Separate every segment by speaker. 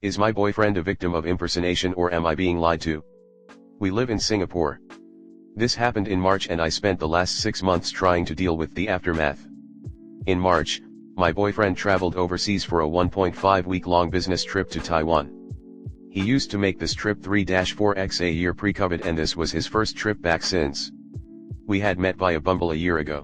Speaker 1: Is my boyfriend a victim of impersonation or am I being lied to? We live in Singapore. This happened in March and I spent the last 6 months trying to deal with the aftermath. In March, my boyfriend traveled overseas for a 1.5-week-long business trip to Taiwan. He used to make this trip 3-4x a year pre-COVID and this was his first trip back since. We had met via Bumble a year ago.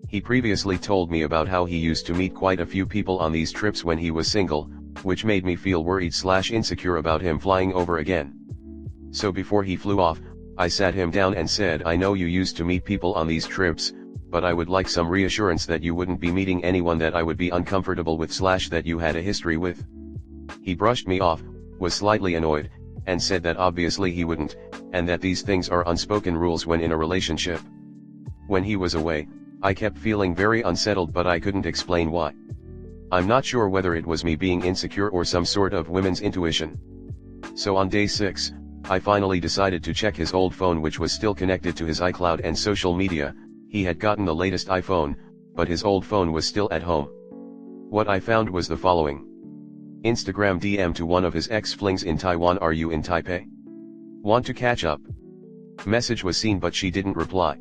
Speaker 1: He previously told me about how he used to meet quite a few people on these trips when he was single, which made me feel worried/insecure about him flying over again. So before he flew off, I sat him down and said, I know you used to meet people on these trips, but I would like some reassurance that you wouldn't be meeting anyone that I would be uncomfortable with/that you had a history with. He brushed me off, was slightly annoyed, and said that obviously he wouldn't, and that these things are unspoken rules when in a relationship. When he was away, I kept feeling very unsettled but I couldn't explain why. I'm not sure whether it was me being insecure or some sort of women's intuition. So on day 6, I finally decided to check his old phone which was still connected to his iCloud and social media. He had gotten the latest iPhone, but his old phone was still at home. What I found was the following. Instagram DM to one of his ex-flings in Taiwan, are you in Taipei? Want to catch up? Message was seen but she didn't reply.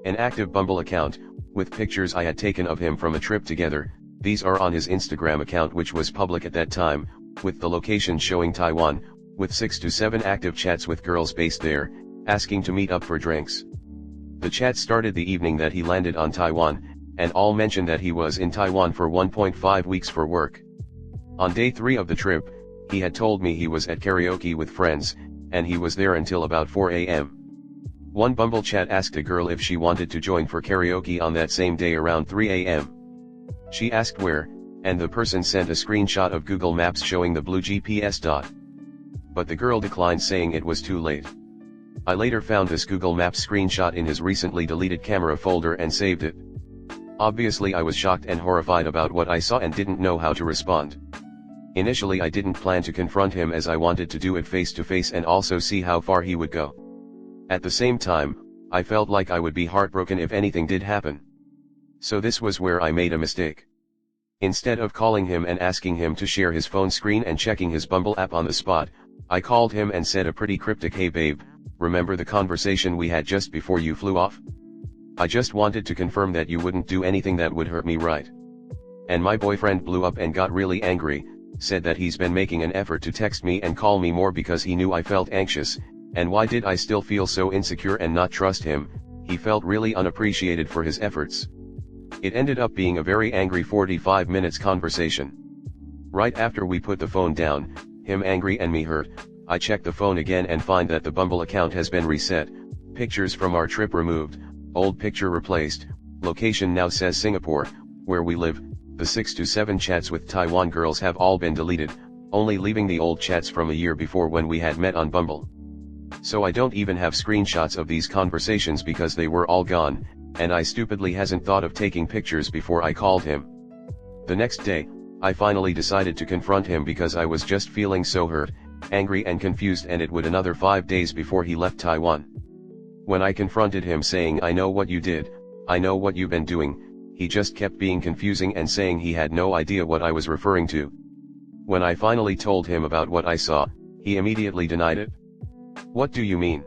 Speaker 1: An active Bumble account, with pictures I had taken of him from a trip together, these are on his Instagram account which was public at that time, with the location showing Taiwan, with 6 to 7 active chats with girls based there, asking to meet up for drinks. The chat started the evening that he landed on Taiwan, and all mentioned that he was in Taiwan for 1.5 weeks for work. On day 3 of the trip, he had told me he was at karaoke with friends, and he was there until about 4 a.m. One Bumble chat asked a girl if she wanted to join for karaoke on that same day around 3 a.m. She asked where, and the person sent a screenshot of Google Maps showing the blue GPS dot. But the girl declined saying it was too late. I later found this Google Maps screenshot in his recently deleted camera folder and saved it. Obviously I was shocked and horrified about what I saw and didn't know how to respond. Initially I didn't plan to confront him as I wanted to do it face to face and also see how far he would go. At the same time, I felt like I would be heartbroken if anything did happen. So this was where I made a mistake. Instead of calling him and asking him to share his phone screen and checking his Bumble app on the spot, I called him and said a pretty cryptic, hey babe, remember the conversation we had just before you flew off? I just wanted to confirm that you wouldn't do anything that would hurt me, right? And my boyfriend blew up and got really angry, said that he's been making an effort to text me and call me more because he knew I felt anxious, and why did I still feel so insecure and not trust him. He felt really unappreciated for his efforts. It ended up being a very angry 45 minutes conversation. Right after we put the phone down, him angry and me hurt, I checked the phone again and find that the Bumble account has been reset, pictures from our trip removed, old picture replaced, location now says Singapore, where we live, the 6 to 7 chats with Taiwan girls have all been deleted, only leaving the old chats from a year before when we had met on Bumble. So I don't even have screenshots of these conversations because they were all gone, and I stupidly hasn't thought of taking pictures before I called him. The next day, I finally decided to confront him because I was just feeling so hurt, angry and confused, and it would another 5 days before he left Taiwan. When I confronted him saying I know what you did, I know what you've been doing, he just kept being confusing and saying he had no idea what I was referring to. When I finally told him about what I saw, he immediately denied it. What do you mean?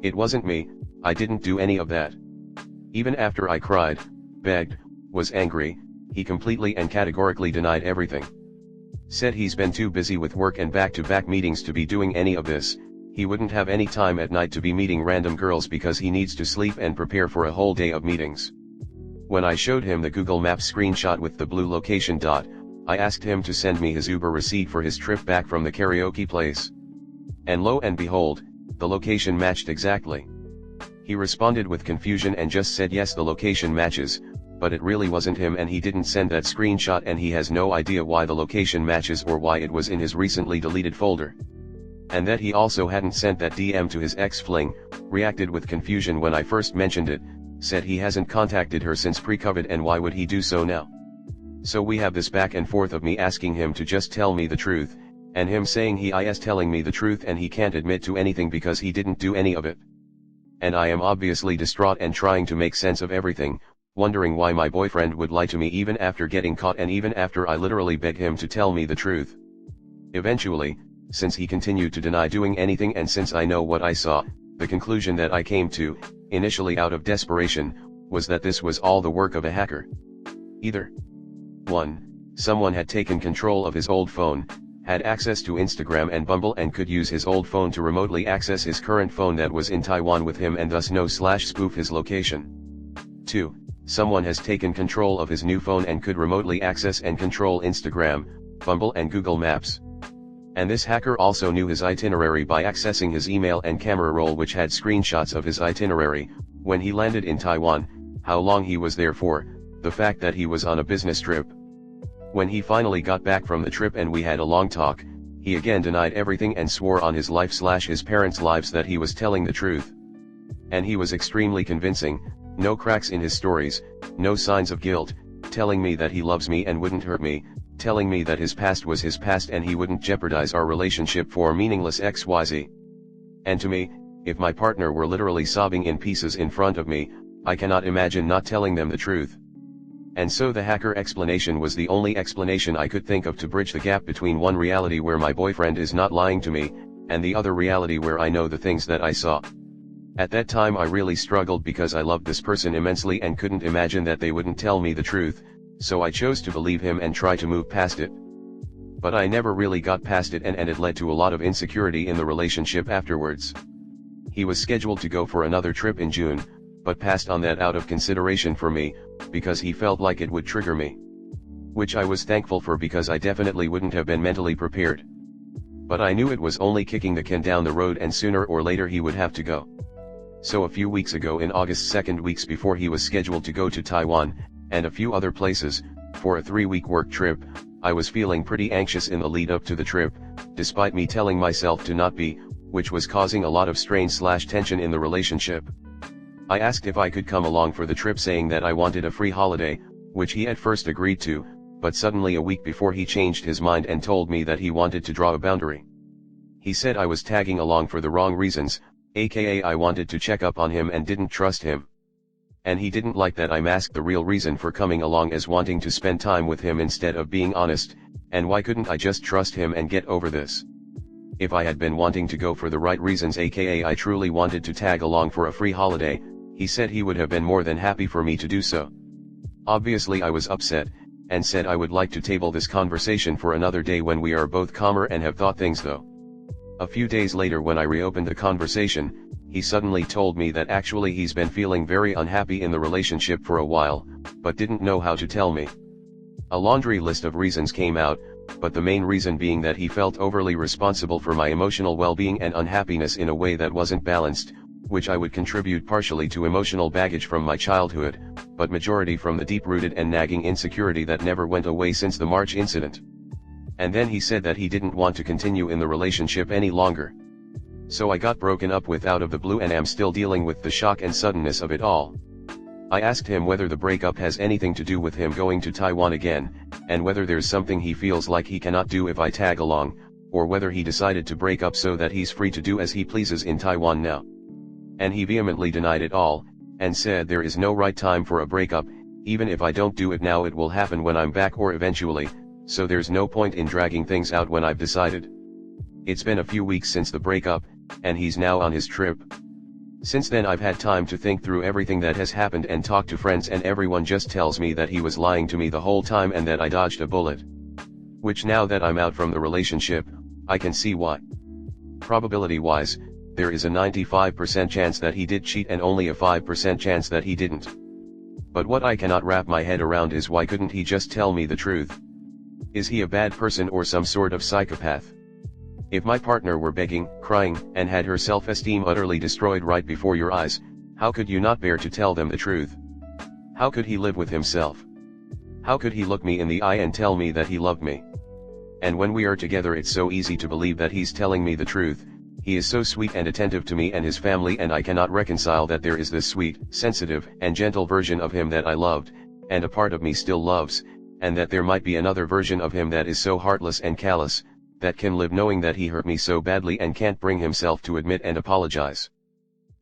Speaker 1: It wasn't me, I didn't do any of that. Even after I cried, begged, was angry, he completely and categorically denied everything. Said he's been too busy with work and back-to-back meetings to be doing any of this. He wouldn't have any time at night to be meeting random girls because he needs to sleep and prepare for a whole day of meetings. When I showed him the Google Maps screenshot with the blue location dot, I asked him to send me his Uber receipt for his trip back from the karaoke place. And lo and behold, the location matched exactly. He responded with confusion and just said yes, the location matches, but it really wasn't him and he didn't send that screenshot and he has no idea why the location matches or why it was in his recently deleted folder. And that he also hadn't sent that DM to his ex-fling, reacted with confusion when I first mentioned it, said he hasn't contacted her since pre-COVID and why would he do so now? So we have this back and forth of me asking him to just tell me the truth, and him saying he is telling me the truth and he can't admit to anything because he didn't do any of it. And I am obviously distraught and trying to make sense of everything, wondering why my boyfriend would lie to me even after getting caught and even after I literally begged him to tell me the truth. Eventually, since he continued to deny doing anything and since I know what I saw, the conclusion that I came to, initially out of desperation, was that this was all the work of a hacker. Either 1. Someone had taken control of his old phone, had access to Instagram and Bumble and could use his old phone to remotely access his current phone that was in Taiwan with him and thus know/spoof his location. 2. Someone has taken control of his new phone and could remotely access and control Instagram, Bumble and Google Maps. And this hacker also knew his itinerary by accessing his email and camera roll which had screenshots of his itinerary, when he landed in Taiwan, how long he was there for, the fact that he was on a business trip. When he finally got back from the trip and we had a long talk, he again denied everything and swore on his life/his parents' lives that he was telling the truth. And he was extremely convincing, no cracks in his stories, no signs of guilt, telling me that he loves me and wouldn't hurt me, telling me that his past was his past and he wouldn't jeopardize our relationship for meaningless XYZ. And to me, if my partner were literally sobbing in pieces in front of me, I cannot imagine not telling them the truth. And so the hacker explanation was the only explanation I could think of to bridge the gap between one reality where my boyfriend is not lying to me, and the other reality where I know the things that I saw. At that time I really struggled because I loved this person immensely and couldn't imagine that they wouldn't tell me the truth, so I chose to believe him and try to move past it. But I never really got past it and it led to a lot of insecurity in the relationship afterwards. He was scheduled to go for another trip in June, but passed on that out of consideration for me, because he felt like it would trigger me. Which I was thankful for because I definitely wouldn't have been mentally prepared. But I knew it was only kicking the can down the road and sooner or later he would have to go. So a few weeks ago in August 2nd, weeks before he was scheduled to go to Taiwan, and a few other places, for a 3-week work trip, I was feeling pretty anxious in the lead up to the trip, despite me telling myself to not be, which was causing a lot of strain/tension in the relationship. I asked if I could come along for the trip saying that I wanted a free holiday, which he at first agreed to, but suddenly a week before he changed his mind and told me that he wanted to draw a boundary. He said I was tagging along for the wrong reasons, aka I wanted to check up on him and didn't trust him. And he didn't like that I masked the real reason for coming along as wanting to spend time with him instead of being honest, and why couldn't I just trust him and get over this? If I had been wanting to go for the right reasons, aka I truly wanted to tag along for a free holiday, he said he would have been more than happy for me to do so. Obviously I was upset, and said I would like to table this conversation for another day when we are both calmer and have thought things though. A few days later when I reopened the conversation, he suddenly told me that actually he's been feeling very unhappy in the relationship for a while, but didn't know how to tell me. A laundry list of reasons came out, but the main reason being that he felt overly responsible for my emotional well-being and unhappiness in a way that wasn't balanced, which I would contribute partially to emotional baggage from my childhood, but majority from the deep-rooted and nagging insecurity that never went away since the March incident. And then he said that he didn't want to continue in the relationship any longer. So I got broken up with out of the blue and am still dealing with the shock and suddenness of it all. I asked him whether the breakup has anything to do with him going to Taiwan again, and whether there's something he feels like he cannot do if I tag along, or whether he decided to break up so that he's free to do as he pleases in Taiwan now. And he vehemently denied it all, and said there is no right time for a breakup, even if I don't do it now it will happen when I'm back or eventually, so there's no point in dragging things out when I've decided. It's been a few weeks since the breakup, and he's now on his trip. Since then I've had time to think through everything that has happened and talk to friends and everyone just tells me that he was lying to me the whole time and that I dodged a bullet. Which now that I'm out from the relationship, I can see why. Probability-wise, there is a 95% chance that he did cheat and only a 5% chance that he didn't. But what I cannot wrap my head around is why couldn't he just tell me the truth? Is he a bad person or some sort of psychopath? If my partner were begging, crying, and had her self-esteem utterly destroyed right before your eyes, how could you not bear to tell them the truth? How could he live with himself? How could he look me in the eye and tell me that he loved me? And when we are together it's so easy to believe that he's telling me the truth. He is so sweet and attentive to me and his family, and I cannot reconcile that there is this sweet, sensitive, and gentle version of him that I loved, and a part of me still loves, and that there might be another version of him that is so heartless and callous, that can live knowing that he hurt me so badly and can't bring himself to admit and apologize.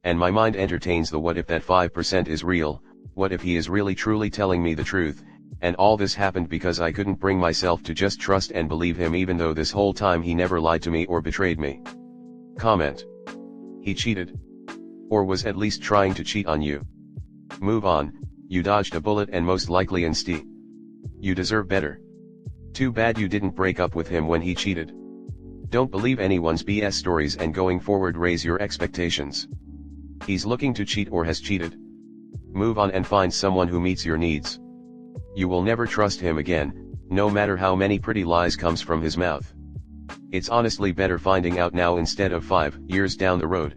Speaker 1: And my mind entertains the what if that 5% is real, what if he is really truly telling me the truth, And all this happened because I couldn't bring myself to just trust and believe him even though this whole time he never lied to me or betrayed me. Comment. He cheated. Or was at least trying to cheat on you. Move on, you dodged a bullet and most likely instead. You deserve better. Too bad you didn't break up with him when he cheated. Don't believe anyone's BS stories and going forward raise your expectations. He's looking to cheat or has cheated. Move on and find someone who meets your needs. You will never trust him again, no matter how many pretty lies comes from his mouth. It's honestly better finding out now instead of 5 years down the road.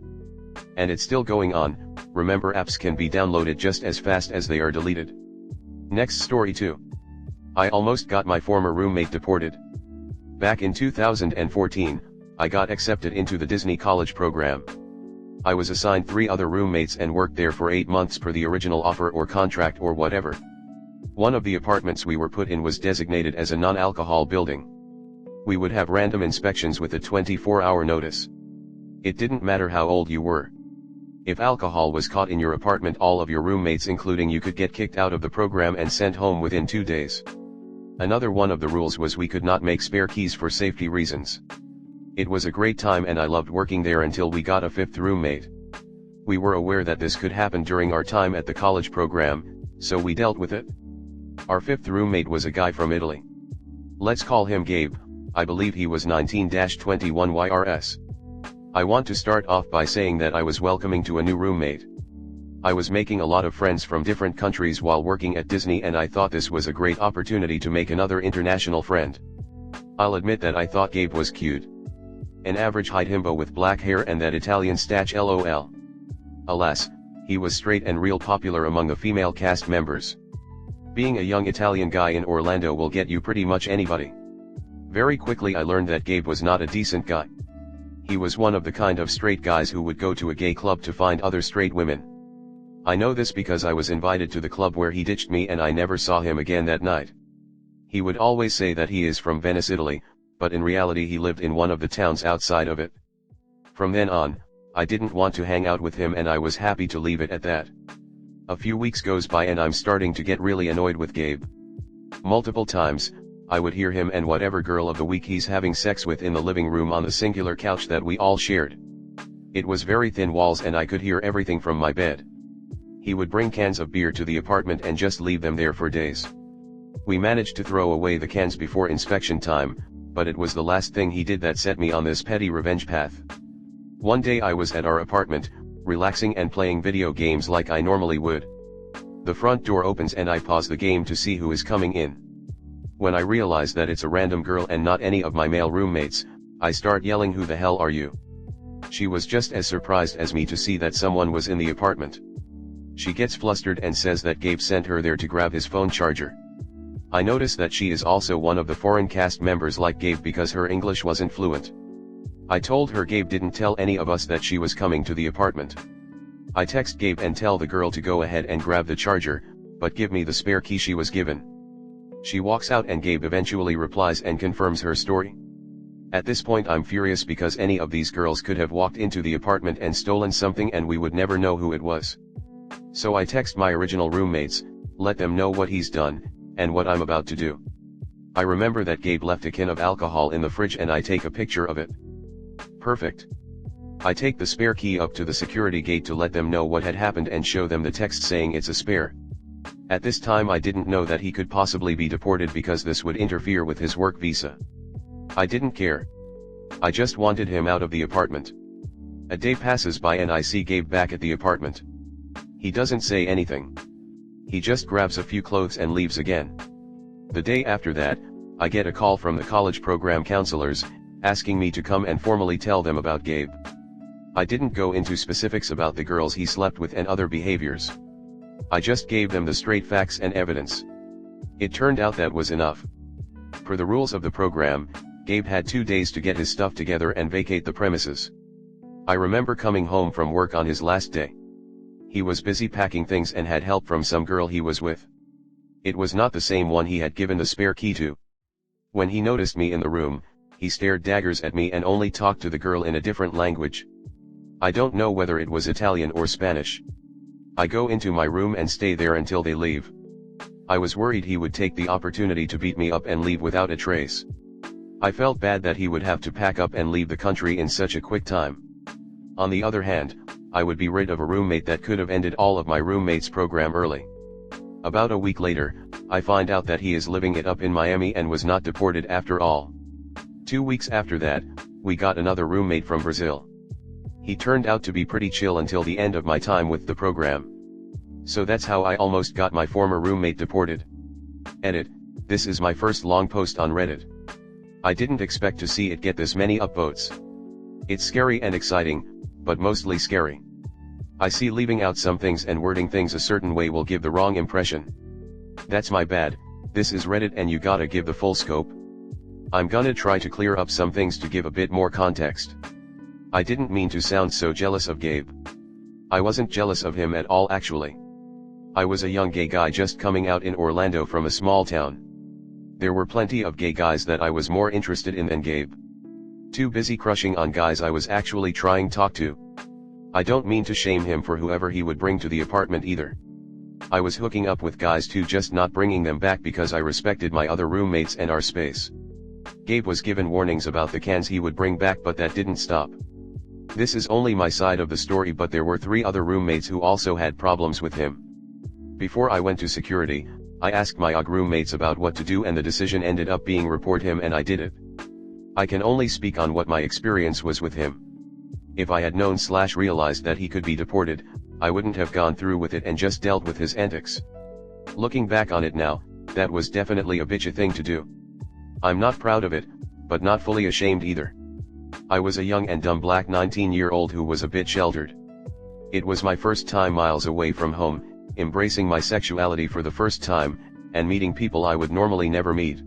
Speaker 1: And it's still going on. Remember, apps can be downloaded just as fast as they are deleted. Next story 2. I almost got my former roommate deported. Back in 2014, I got accepted into the Disney college program. I was assigned 3 other roommates and worked there for 8 months per the original offer or contract or whatever. One of the apartments we were put in was designated as a non-alcohol building. We would have random inspections with a 24-hour notice. It didn't matter how old you were. If alcohol was caught in your apartment, all of your roommates including you could get kicked out of the program and sent home within 2 days. Another one of the rules was we could not make spare keys for safety reasons. It was a great time and I loved working there until we got a 5th roommate. We were aware that this could happen during our time at the college program, so we dealt with it. Our 5th roommate was a guy from Italy. Let's call him Gabe. I believe he was 19-21 YRS. I want to start off by saying that I was welcoming to a new roommate. I was making a lot of friends from different countries while working at Disney and I thought this was a great opportunity to make another international friend. I'll admit that I thought Gabe was cute. An average height himbo with black hair and that Italian stache lol. Alas, he was straight and real popular among the female cast members. Being a young Italian guy in Orlando will get you pretty much anybody. Very quickly I learned that Gabe was not a decent guy. He was one of the kind of straight guys who would go to a gay club to find other straight women. I know this because I was invited to the club where he ditched me and I never saw him again that night. He would always say that he is from Venice, Italy, but in reality he lived in one of the towns outside of it. From then on, I didn't want to hang out with him and I was happy to leave it at that. A few weeks goes by and I'm starting to get really annoyed with Gabe. Multiple times, I would hear him and whatever girl of the week he's having sex with in the living room on the singular couch that we all shared. It was very thin walls and I could hear everything from my bed. He would bring cans of beer to the apartment and just leave them there for days. We managed to throw away the cans before inspection time, but it was the last thing he did that set me on this petty revenge path. One day I was at our apartment, relaxing and playing video games like I normally would. The front door opens and I pause the game to see who is coming in. When I realize that it's a random girl and not any of my male roommates, I start yelling, "Who the hell are you?" She was just as surprised as me to see that someone was in the apartment. She gets flustered and says that Gabe sent her there to grab his phone charger. I notice that she is also one of the foreign cast members like Gabe because her English wasn't fluent. I told her Gabe didn't tell any of us that she was coming to the apartment. I text Gabe and tell the girl to go ahead and grab the charger, but give me the spare key she was given. She walks out and Gabe eventually replies and confirms her story. At this point I'm furious because any of these girls could have walked into the apartment and stolen something and we would never know who it was. So I text my original roommates, let them know what he's done, and what I'm about to do. I remember that Gabe left a can of alcohol in the fridge and I take a picture of it. Perfect. I take the spare key up to the security gate to let them know what had happened and show them the text saying it's a spare. At this time I didn't know that he could possibly be deported because this would interfere with his work visa. I didn't care. I just wanted him out of the apartment. A day passes by and I see Gabe back at the apartment. He doesn't say anything. He just grabs a few clothes and leaves again. The day after that, I get a call from the college program counselors, asking me to come and formally tell them about Gabe. I didn't go into specifics about the girls he slept with and other behaviors. I just gave them the straight facts and evidence. It turned out that was enough. Per the rules of the program, Gabe had 2 days to get his stuff together and vacate the premises. I remember coming home from work on his last day. He was busy packing things and had help from some girl he was with. It was not the same one he had given the spare key to. When he noticed me in the room, he stared daggers at me and only talked to the girl in a different language. I don't know whether it was Italian or Spanish. I go into my room and stay there until they leave. I was worried he would take the opportunity to beat me up and leave without a trace. I felt bad that he would have to pack up and leave the country in such a quick time. On the other hand, I would be rid of a roommate that could have ended all of my roommate's program early. About a week later, I find out that he is living it up in Miami and was not deported after all. 2 weeks after that, we got another roommate from Brazil. He turned out to be pretty chill until the end of my time with the program. So that's how I almost got my former roommate deported. Edit: this is my first long post on Reddit. I didn't expect to see it get this many upvotes. It's scary and exciting, but mostly scary. I see leaving out some things and wording things a certain way will give the wrong impression. That's my bad. This is Reddit and you gotta give the full scope. I'm gonna try to clear up some things to give a bit more context. I didn't mean to sound so jealous of Gabe. I wasn't jealous of him at all actually. I was a young gay guy just coming out in Orlando from a small town. There were plenty of gay guys that I was more interested in than Gabe. Too busy crushing on guys I was actually trying to talk to. I don't mean to shame him for whoever he would bring to the apartment either. I was hooking up with guys too, just not bringing them back because I respected my other roommates and our space. Gabe was given warnings about the cans he would bring back, but that didn't stop. This is only my side of the story, but there were 3 other roommates who also had problems with him. Before I went to security, I asked my OG roommates about what to do and the decision ended up being report him, and I did it. I can only speak on what my experience was with him. If I had known/realized that he could be deported, I wouldn't have gone through with it and just dealt with his antics. Looking back on it now, that was definitely a bitchy thing to do. I'm not proud of it, but not fully ashamed either. I was a young and dumb black 19-year-old who was a bit sheltered. It was my first time miles away from home, embracing my sexuality for the first time, and meeting people I would normally never meet.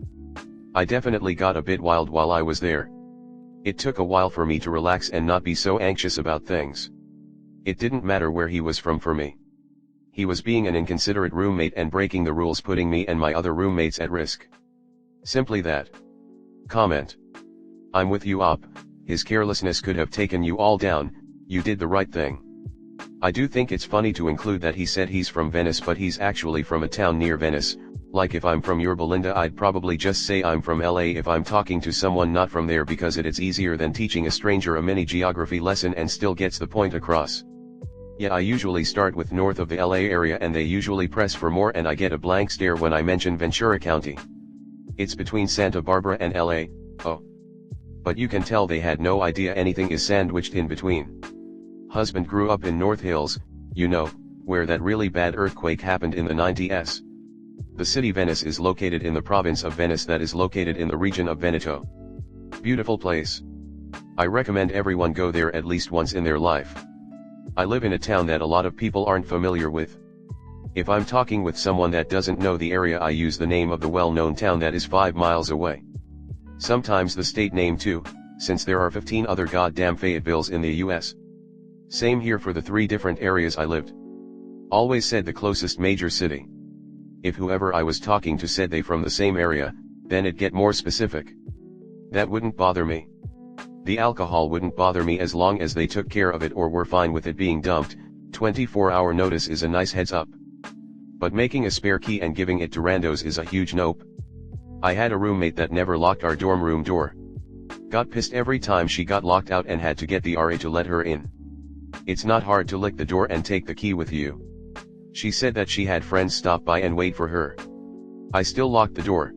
Speaker 1: I definitely got a bit wild while I was there. It took a while for me to relax and not be so anxious about things. It didn't matter where he was from for me. He was being an inconsiderate roommate and breaking the rules, putting me and my other roommates at risk. Simply that. Comment: I'm with you op, his carelessness could have taken you all down. You did the right thing. I do think it's funny to include that he said he's from Venice but he's actually from a town near Venice. Like if I'm from your Belinda, I'd probably just say I'm from LA if I'm talking to someone not from there, because it's easier than teaching a stranger a mini geography lesson and still gets the point across. Yeah, I usually start with north of the LA area and they usually press for more and I get a blank stare when I mention Ventura County. It's between Santa Barbara and LA, oh. But you can tell they had no idea anything is sandwiched in between. Husband grew up in North Hills, you know, where that really bad earthquake happened in the 90s. The city Venice is located in the province of Venice that is located in the region of Veneto. Beautiful place. I recommend everyone go there at least once in their life. I live in a town that a lot of people aren't familiar with. If I'm talking with someone that doesn't know the area, I use the name of the well-known town that is 5 miles away. Sometimes the state name too, since there are 15 other goddamn Fayettevilles in the US. Same here for the 3 different areas I lived. Always said the closest major city. If whoever I was talking to said they from the same area, then it'd get more specific. That wouldn't bother me. The alcohol wouldn't bother me as long as they took care of it or were fine with it being dumped. 24-hour notice is a nice heads up. But making a spare key and giving it to randos is a huge nope. I had a roommate that never locked our dorm room door. Got pissed every time she got locked out and had to get the RA to let her in. It's not hard to lick the door and take the key with you. She said that she had friends stop by and wait for her. I still locked the door.